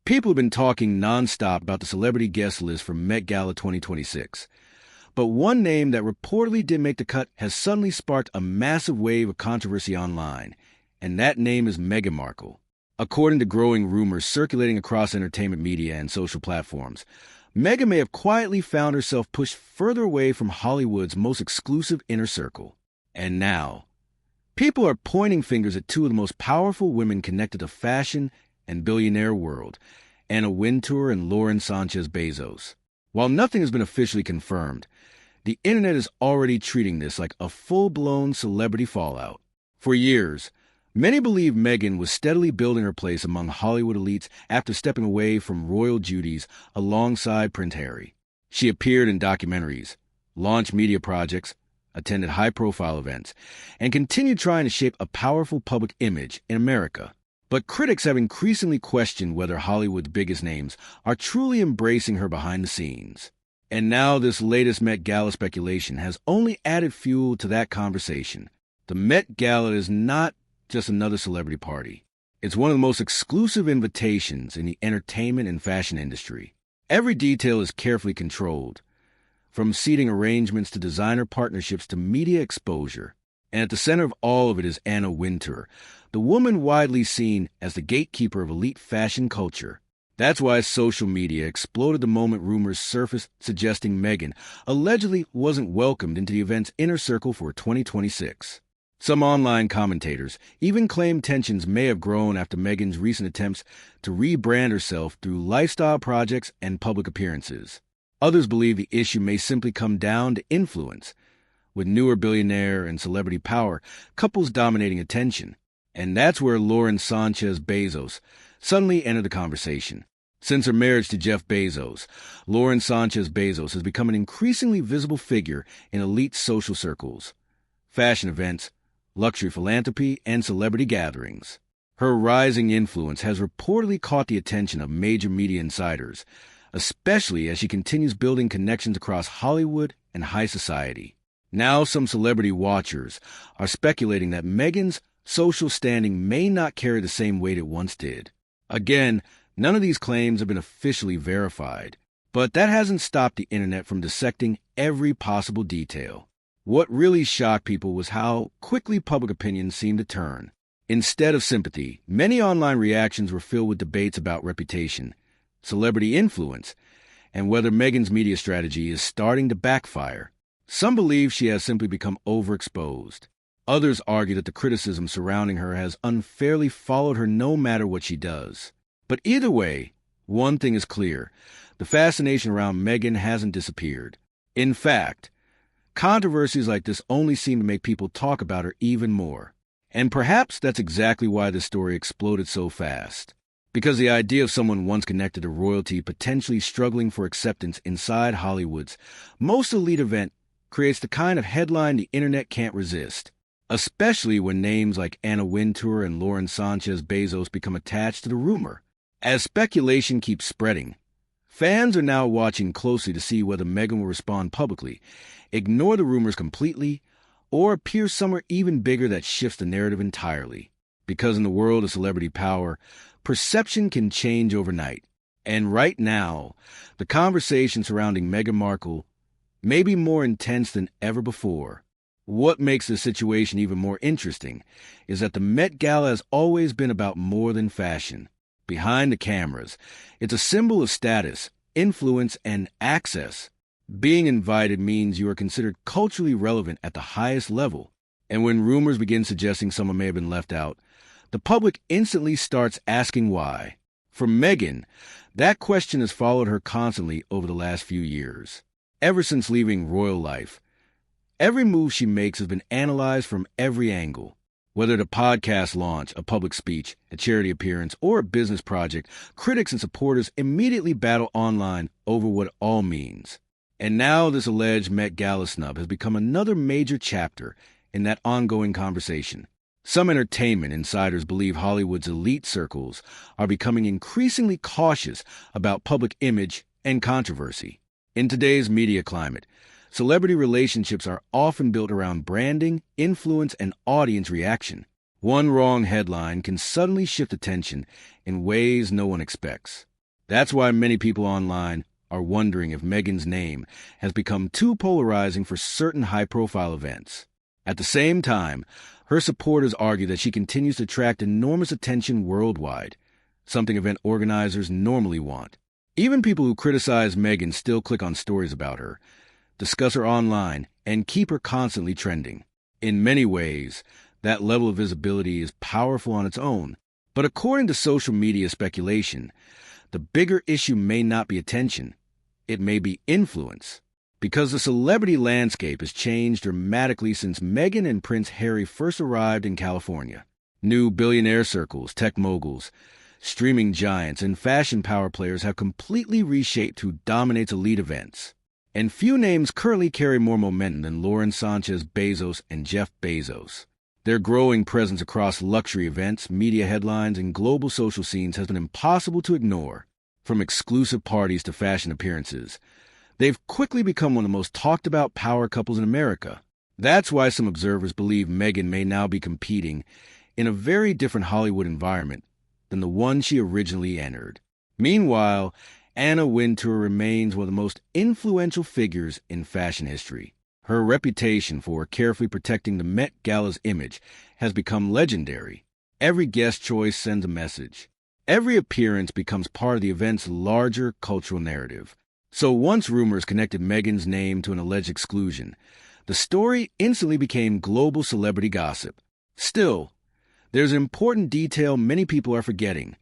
People have been talking nonstop about the celebrity guest list for Met Gala 2026. But one name that reportedly did make the cut has suddenly sparked a massive wave of controversy online, and that name is Meghan Markle. According to growing rumors circulating across entertainment media and social platforms, Meghan may have quietly found herself pushed further away from Hollywood's most exclusive inner circle. And now, people are pointing fingers at two of the most powerful women connected to fashion and billionaire world, Wintour and Lauren Sánchez Bezos. While nothing has been officially confirmed, the internet is already treating this like a full-blown celebrity fallout. For years, many believe Meghan was steadily building her place among Hollywood elites after stepping away from royal duties alongside Prince Harry. She appeared in documentaries, launched media projects, attended high-profile events, and continued trying to shape a powerful public image in America. But critics have increasingly questioned whether Hollywood's biggest names are truly embracing her behind the scenes. And now this latest Met Gala speculation has only added fuel to that conversation. The Met Gala is not just another celebrity party. It's one of the most exclusive invitations in the entertainment and fashion industry. Every detail is carefully controlled, from seating arrangements to designer partnerships to media exposure. And at the center of all of it is Wintour, the woman widely seen as the gatekeeper of elite fashion culture. That's why social media exploded the moment rumors surfaced suggesting Meghan allegedly wasn't welcomed into the event's inner circle for 2026. Some online commentators even claim tensions may have grown after Meghan's recent attempts to rebrand herself through lifestyle projects and public appearances. Others believe the issue may simply come down to influence, with newer billionaire and celebrity power couples dominating attention. And that's where Lauren Sánchez Bezos suddenly entered the conversation. Since her marriage to Jeff Bezos, Lauren Sánchez Bezos has become an increasingly visible figure in elite social circles, fashion events, luxury philanthropy, and celebrity gatherings. Her rising influence has reportedly caught the attention of major media insiders, especially as she continues building connections across Hollywood and high society. Now some celebrity watchers are speculating that Meghan's social standing may not carry the same weight it once did. Again, none of these claims have been officially verified, but that hasn't stopped the internet from dissecting every possible detail. What really shocked people was how quickly public opinion seemed to turn. Instead of sympathy, many online reactions were filled with debates about reputation, celebrity influence, and whether Meghan's media strategy is starting to backfire. Some believe she has simply become overexposed. Others argue that the criticism surrounding her has unfairly followed her no matter what she does. But either way, one thing is clear. The fascination around Meghan hasn't disappeared. In fact, controversies like this only seem to make people talk about her even more. And perhaps that's exactly why this story exploded so fast. Because the idea of someone once connected to royalty potentially struggling for acceptance inside Hollywood's most elite event creates the kind of headline the internet can't resist. Especially when names like Wintour and Lauren Sánchez Bezos become attached to the rumor. As speculation keeps spreading, fans are now watching closely to see whether Meghan will respond publicly, ignore the rumors completely, or appear somewhere even bigger that shifts the narrative entirely. Because in the world of celebrity power, perception can change overnight. And right now, the conversation surrounding Meghan Markle may be more intense than ever before. What makes the situation even more interesting is that the Met Gala has always been about more than fashion. Behind the cameras, it's a symbol of status, influence, and access. Being invited means you are considered culturally relevant at the highest level. And when rumors begin suggesting someone may have been left out, the public instantly starts asking why. For Meghan, that question has followed her constantly over the last few years. Ever since leaving royal life, every move she makes has been analyzed from every angle. Whether the podcast launch, a public speech, a charity appearance, or a business project, critics and supporters immediately battle online over what it all means. And now this alleged Met Gala snub has become another major chapter in that ongoing conversation. Some entertainment insiders believe Hollywood's elite circles are becoming increasingly cautious about public image and controversy. In today's media climate, celebrity relationships are often built around branding, influence, and audience reaction. One wrong headline can suddenly shift attention in ways no one expects. That's why many people online are wondering if Meghan's name has become too polarizing for certain high-profile events. At the same time, her supporters argue that she continues to attract enormous attention worldwide, something event organizers normally want. Even people who criticize Meghan still click on stories about her, discuss her online, and keep her constantly trending. In many ways, that level of visibility is powerful on its own, but according to social media speculation, the bigger issue may not be attention, it may be influence. Because the celebrity landscape has changed dramatically since Meghan and Prince Harry first arrived in California. New billionaire circles, tech moguls, streaming giants, and fashion power players have completely reshaped who dominates elite events. And few names currently carry more momentum than Lauren Sánchez Bezos and Jeff Bezos. Their growing presence across luxury events, media headlines, and global social scenes has been impossible to ignore. From exclusive parties to fashion appearances, they've quickly become one of the most talked about power couples in America. That's why some observers believe Meghan may now be competing in a very different Hollywood environment than the one she originally entered. Meanwhile, Anna Wintour remains one of the most influential figures in fashion history. Her reputation for carefully protecting the Met Gala's image has become legendary. Every guest choice sends a message. Every appearance becomes part of the event's larger cultural narrative. So once rumors connected Meghan's name to an alleged exclusion, the story instantly became global celebrity gossip. Still, there's an important detail many people are forgetting.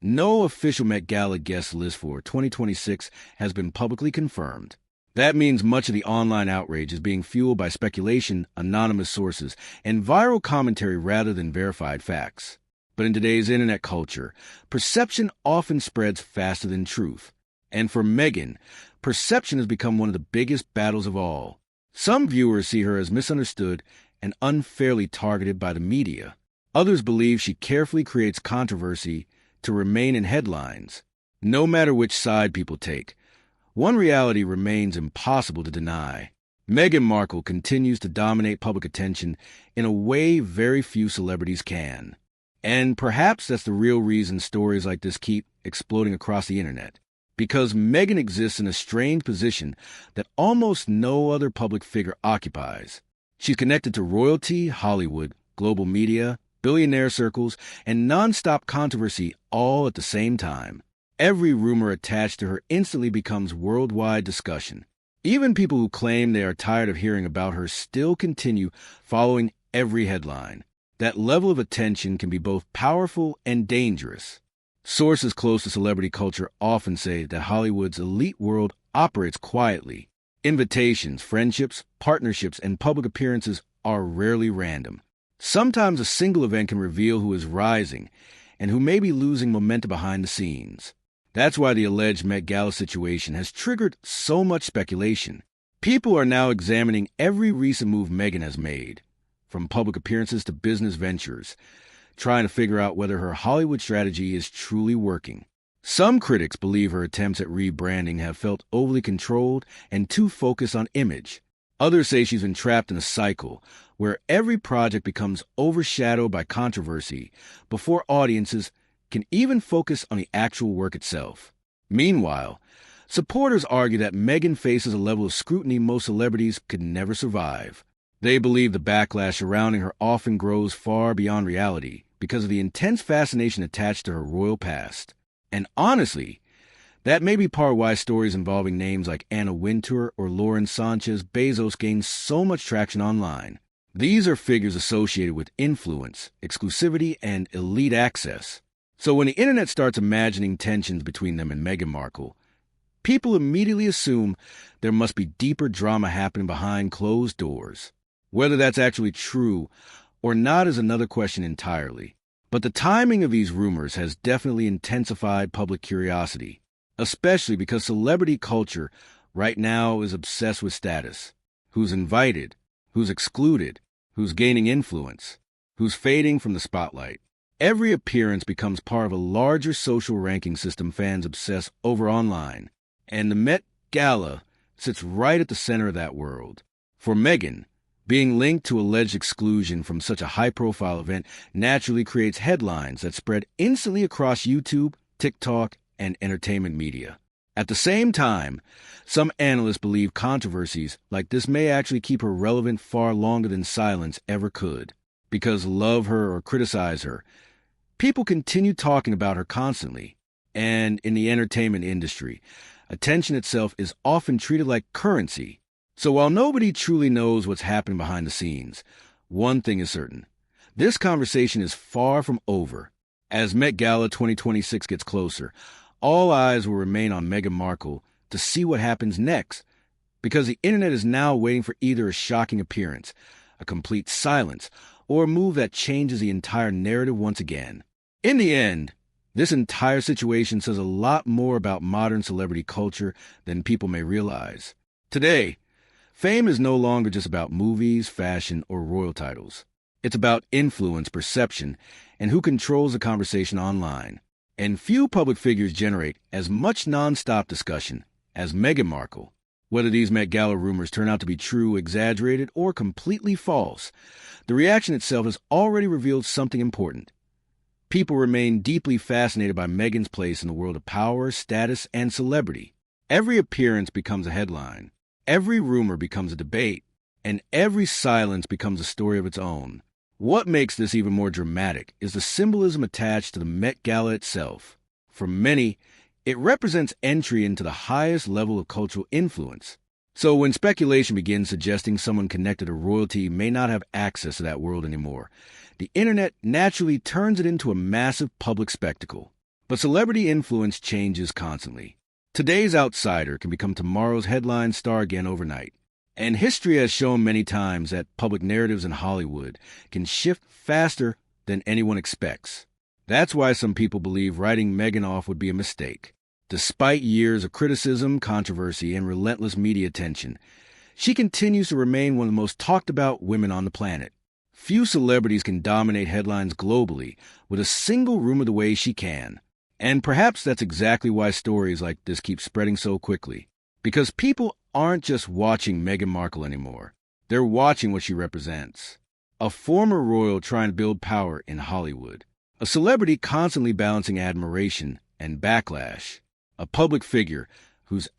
No official Met Gala guest list for 2026 has been publicly confirmed. That means much of the online outrage is being fueled by speculation, anonymous sources, and viral commentary rather than verified facts. But in today's internet culture, perception often spreads faster than truth. And for Meghan, perception has become one of the biggest battles of all. Some viewers see her as misunderstood and unfairly targeted by the media. Others believe she carefully creates controversy to remain in headlines. No matter which side people take, one reality remains impossible to deny. Meghan Markle continues to dominate public attention in a way very few celebrities can. And perhaps that's the real reason stories like this keep exploding across the internet. Because Meghan exists in a strange position that almost no other public figure occupies. She's connected to royalty, Hollywood, global media, billionaire circles, and nonstop controversy all at the same time. Every rumor attached to her instantly becomes worldwide discussion. Even people who claim they are tired of hearing about her still continue following every headline. That level of attention can be both powerful and dangerous. Sources close to celebrity culture often say that Hollywood's elite world operates quietly. Invitations, friendships, partnerships, and public appearances are rarely random. Sometimes a single event can reveal who is rising and who may be losing momentum behind the scenes. That's why the alleged Met Gala situation has triggered so much speculation. People are now examining every recent move Meghan has made, from public appearances to business ventures, trying to figure out whether her Hollywood strategy is truly working. Some critics believe her attempts at rebranding have felt overly controlled and too focused on image. Others say she's been trapped in a cycle where every project becomes overshadowed by controversy before audiences can even focus on the actual work itself. Meanwhile, supporters argue that Meghan faces a level of scrutiny most celebrities could never survive. They believe the backlash surrounding her often grows far beyond reality because of the intense fascination attached to her royal past. And honestly, that may be part of why stories involving names like Anna Wintour or Lauren Sánchez Bezos gain so much traction online. These are figures associated with influence, exclusivity, and elite access. So when the internet starts imagining tensions between them and Meghan Markle, people immediately assume there must be deeper drama happening behind closed doors. Whether that's actually true or not is another question entirely. But the timing of these rumors has definitely intensified public curiosity, especially because celebrity culture right now is obsessed with status. Who's invited, who's excluded, who's gaining influence, who's fading from the spotlight. Every appearance becomes part of a larger social ranking system fans obsess over online. And the Met Gala sits right at the center of that world. For Meghan, being linked to alleged exclusion from such a high-profile event naturally creates headlines that spread instantly across YouTube, TikTok, and entertainment media. At the same time, some analysts believe controversies like this may actually keep her relevant far longer than silence ever could. Because love her or criticize her, people continue talking about her constantly. And in the entertainment industry, attention itself is often treated like currency. So while nobody truly knows what's happening behind the scenes, one thing is certain. This conversation is far from over. As Met Gala 2026 gets closer, all eyes will remain on Meghan Markle to see what happens next, because the internet is now waiting for either a shocking appearance, a complete silence, or a move that changes the entire narrative once again. In the end, this entire situation says a lot more about modern celebrity culture than people may realize. Today, fame is no longer just about movies, fashion, or royal titles. It's about influence, perception, and who controls the conversation online. And few public figures generate as much non-stop discussion as Meghan Markle. Whether these Met Gala rumors turn out to be true, exaggerated, or completely false, the reaction itself has already revealed something important. People remain deeply fascinated by Meghan's place in the world of power, status, and celebrity. Every appearance becomes a headline. Every rumor becomes a debate. And every silence becomes a story of its own. What makes this even more dramatic is the symbolism attached to the Met Gala itself. For many, it represents entry into the highest level of cultural influence. So when speculation begins suggesting someone connected to royalty may not have access to that world anymore, the internet naturally turns it into a massive public spectacle. But celebrity influence changes constantly. Today's outsider can become tomorrow's headline star again overnight. And history has shown many times that public narratives in Hollywood can shift faster than anyone expects. That's why some people believe writing Meghan off would be a mistake. Despite years of criticism, controversy, and relentless media attention, she continues to remain one of the most talked about women on the planet. Few celebrities can dominate headlines globally with a single rumor the way she can. And perhaps that's exactly why stories like this keep spreading so quickly. Because people aren't just watching Meghan Markle anymore. They're watching what she represents. A former royal trying to build power in Hollywood. A celebrity constantly balancing admiration and backlash. A public figure whose